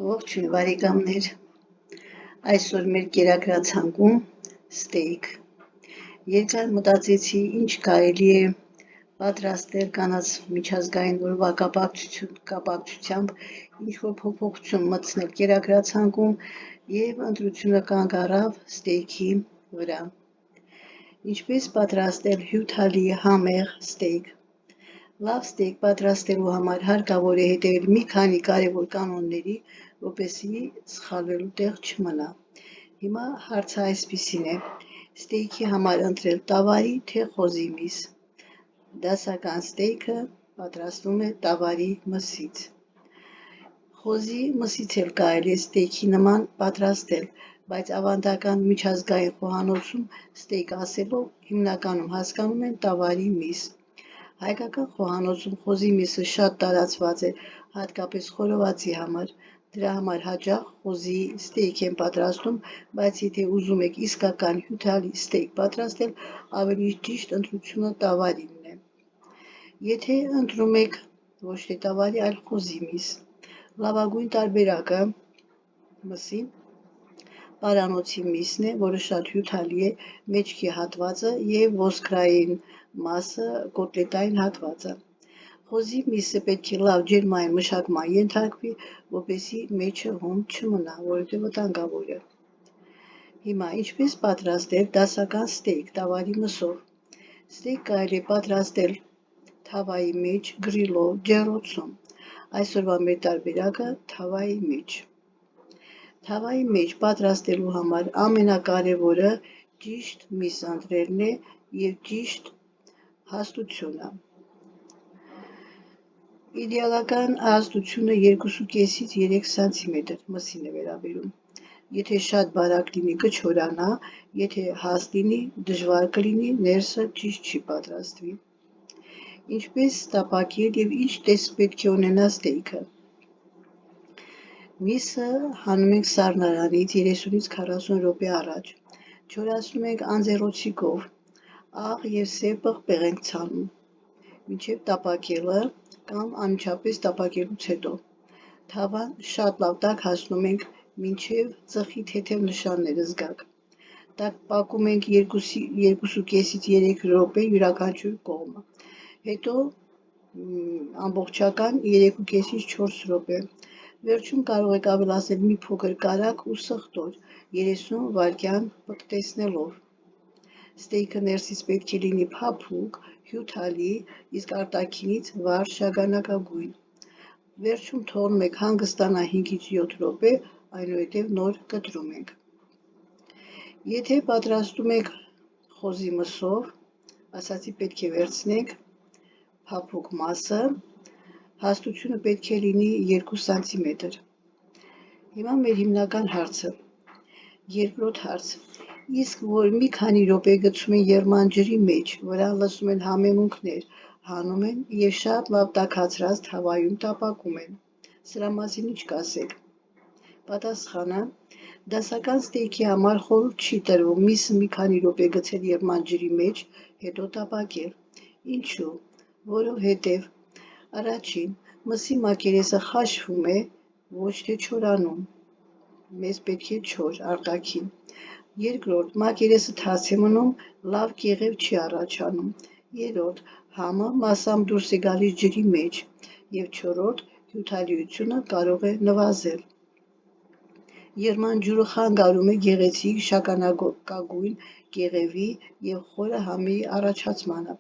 Ողջույն բարեկամներ, այսօր մեր կերակրացանկում ստեյք։ Երկար մտածեցի, ինչ կարելի է պատրաստել կանանց միջազգային օրվա կապակցությամբ ինչ-որ փոփոխություն մտցնել կերակրացանկում և ընտրությունը կանգ առավ ստեյքի վրա։ Ինչպես պատրաստել հյութալի համեղ ստեյք։ Լավ ստեյք պատրաստելու համար հարկավոր է հետևել մի քանի կարևոր կանոնների, որպեսզի սխալվելու տեղ չմնա։ Հիմա հարցը այսպիսին է. ստեյքի համար ընտրել տավարի թե խոզի միս։ Դասական ստեյքը պատրաստվում է տավարի մսից։ Խոզի մսից էլ կարելի է ստեյքի նման պատրաստել, բայց ավանդական միջազգային խոհանոցում ստեյք ասելով հիմնականում հասկանում են տավարի միս։ Հայկական խոհանոցում խոզի միսը շատ տարածված է, հատկապես խորովածի համար։ Դրա համար հաճախ խոզի ստեյք են պատրաստում, բայց եթե ուզում եք իսկական հյութալի ստեյք պատրաստել, ավելի ճիշտ ընտրությունը տավարինն է։ Եթե ընտրում եք ոչ թե տավարի, այլ խոզի միս, լավագույն տարբերակը մսին պարանոցի միսն է, որը շատ հյութալի է, մեջքի հատվածը և ոսկրային մասը կոտլետային հատվածը։ Խոզի միսը պետք է լավ ջերմային մշակման ենթարկվի, որպեսզի մեջը հում չմնա, որովհետև վտանգավոր է։ Հիմա ինչպես պատրաստել դասական ստեյք տավարի մսով։ Ստեյք կարելի է պատրաստել թավայի մեջ, գրիլով, ջեռոցում։ Այսօրվա մեր տարբերակը թավայի մեջ։ Թավայի մեջ պատրաստելու համար ամենակարևորը ճիշտ միս ընտրելն է և ճիշտ հաստությունը։ Իդեալական հաստությունը 2,5-ից 3 սանտիմետր մսին է վերաբերում։ Եթե շատ բարակ լինի, կչորանա, եթե հաստ լինի, դժվար կլինի, ներսը ճիշտ չի պատրաստվի։ Ինչպես տապակել և ինչ տեսք պետք է ունենա ստեյքը։ Միսը հանում ենք սառնարանից 30-ից 40 րոպե առաջ։ Չորացնում ենք անձեռոցիկով, աղ և սև պղպեղ ենք ցանում, մինչև տապակելը կամ անմիջապես տապակելուց հետո։ Թավան շատ լավ տաք հասնում ենք, մինչև ծխի թեթև նշանները զգաք։ Տապակում ենք 2,5-ից 3 րոպե յուրաքանչյուր կողմը։ Հետո ամբողջական 3,5-ից 4 րոպե։ Վերջում կարող եք ավելացնել մի փոքր կարագ ու սխտոր 30 վայրկյան պտտեցնելով։ Ստեյքը ներսից պետք է լինի փափուկ, հյութալի, իսկ արտաքինից վառ շագանակագույն։ Վերջում թողնում եք հանգստանա 5-ից 7 րոպե, այնուհետև նոր կտրում ենք։ Եթե պատրաստում եք խոզի մսով, ասացի պետք է վերցնենք փափուկ մասը, հաստությունը պետք է լինի 2 սանտիմետր։ Հիմա մեր հիմնական հարցը։ Երկրորդ հարց։ Իսկ որ մի քանի րոպե գցում են եռման ջրի մեջ, վրան լսում են համեմունքներ, հանում են և շատ լավ տաքացրած թավայում տապակում են։ Սրա մասին ինչ կասեք։ Պատասխանը. դասական ստեյքի համար խորհուրդ չի տրվում միսը մի քանի րոպե գցել եռման ջրի մեջ, հետո տապակել։ Ինչու։ Որովհետև առաջին, մսի մակերեսը խաշվում է, ոչ թե չորանում։ Մեզ պետք է չոր արտաքին։ Երկրորդ, մակերեսը թաց է մնում, լավ կեղև չի առաջանում։ Երրորդ, համը մասամբ դուրս է գալիս ջրի մեջ։ Եվ չորրորդ, հյութալիությունը կարող է նվազել։ Եռման ջուրը խանգարում է գեղեցիկ շագանակագույն կեղևի և խորը համի առաջացմանը։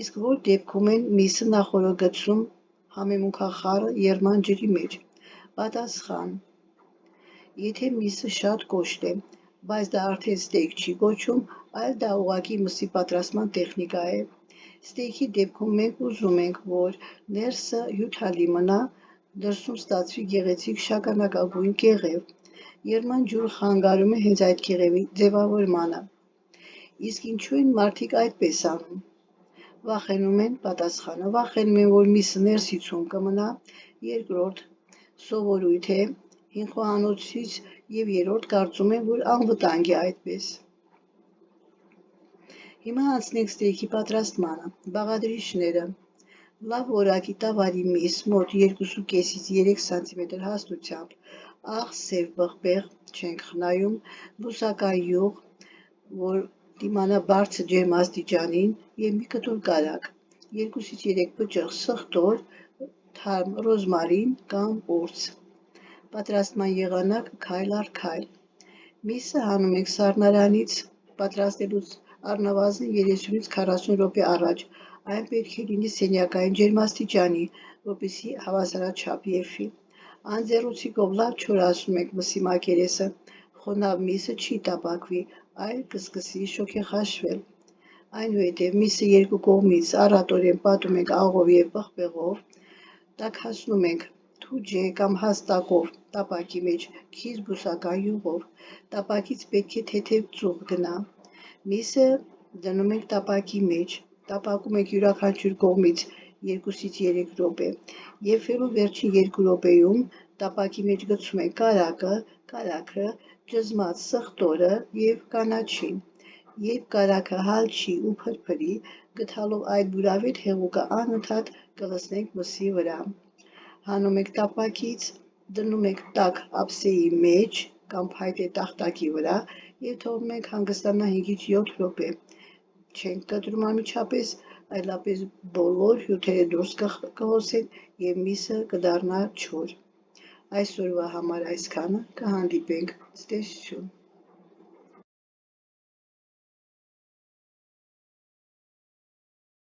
Իսկ որ դեպքում են միսը նախօրոք գցում համեմունքախառը եռման ջրի մեջ։ Պատասխան. եթե միսը շատ կոշտ է, բայց դա արդեն ստեյք չի կոչվում, այլ դա ուղղակի մսի պատրաստման տեխնիկա է։ Ստեյքի դեպքում մենք ուզում ենք, որ ներսը հյութալի մնա, դրսում ստացվի գեղեցիկ շագանակագույն կեղև։ Եռման ջուրը խանգարում է հենց այդ կեղևի ձևավորմանը։ Իսկ ինչու են մարդիկ այդպես անում։ Վախենում են, պատասխանը, վախենում են, որ միսը ներսից հում կմնա, երկրորդ, սովորույթ է, հին խոհանոցից և երրորդ, կարծում են, որ անվտանգ է այդպես։ Հիմա անցնենք ստեյքի պատրաստմանը։ Բաղադրիչները։ Լավ որակի տավարի միս մոտ 2,5-ից 3 սմ հաստությամբ, աղ սև բղբեղ չենք խնայում, բուսական յուղ, որ դիմանա բարձր ջերմաստիճանին և մի կտոր կարագ, 2-ից 3 բջիջ սխտոր, թարմ ռոզմարին կամ ուրց։ Պատրաստման եղանակ քայլ առ քայլ։ Միսը հանում ենք սառնարանից պատրաստելուց առնվազն 30-ից 40 րոպե առաջ, այն պետք է լինի սենյակային ջերմաստիճանի, որպեսզի հավասարաչափ եփի։ Անձեռնոցիկով լավ չորացնում ենք մսի մակերեսը, խոնավ միսը չի տապակվի, այլ կսկսի շոգեխաշվել։ Այնուհետև միսը երկու կողմից առատորեն պատում ենք աղով և բղբեղով, տաքացնում ենք թուջե կամ հաստակով տապակի մեջ քիչ բուսական յուղով, տապակից պետք է թեթև ծուղ գնա։ Միսը դնում ենք տապակի մեջ, տապակում ենք յուրաքանչյուր կողմից 2-ից 3 րոպե։ Եփելու վերջին 2 րոպեում տապակի մեջ գցում ենք կարագը, ճզմած սխտորը և կանաչին։ Երբ կարագը հալչի ու փրփրի, գդալով այդ բուրավետ հեղուկը անընդհատ կլցնենք մսի վրա։ Հանում ենք տապակից, դնում ենք տաք ափսեի մեջ կամ փայտե տախտակի վրա և թողնում ենք հանգստանա 5-ից 7 րոպե։ Չենք կտրում անմիջապես, այլապես բոլոր հյութերը դուրս կհոսեն և միսը կդառնա չոր։ Այսօրվա համար այսքանը, կհանդիպենք, ցտեսություն։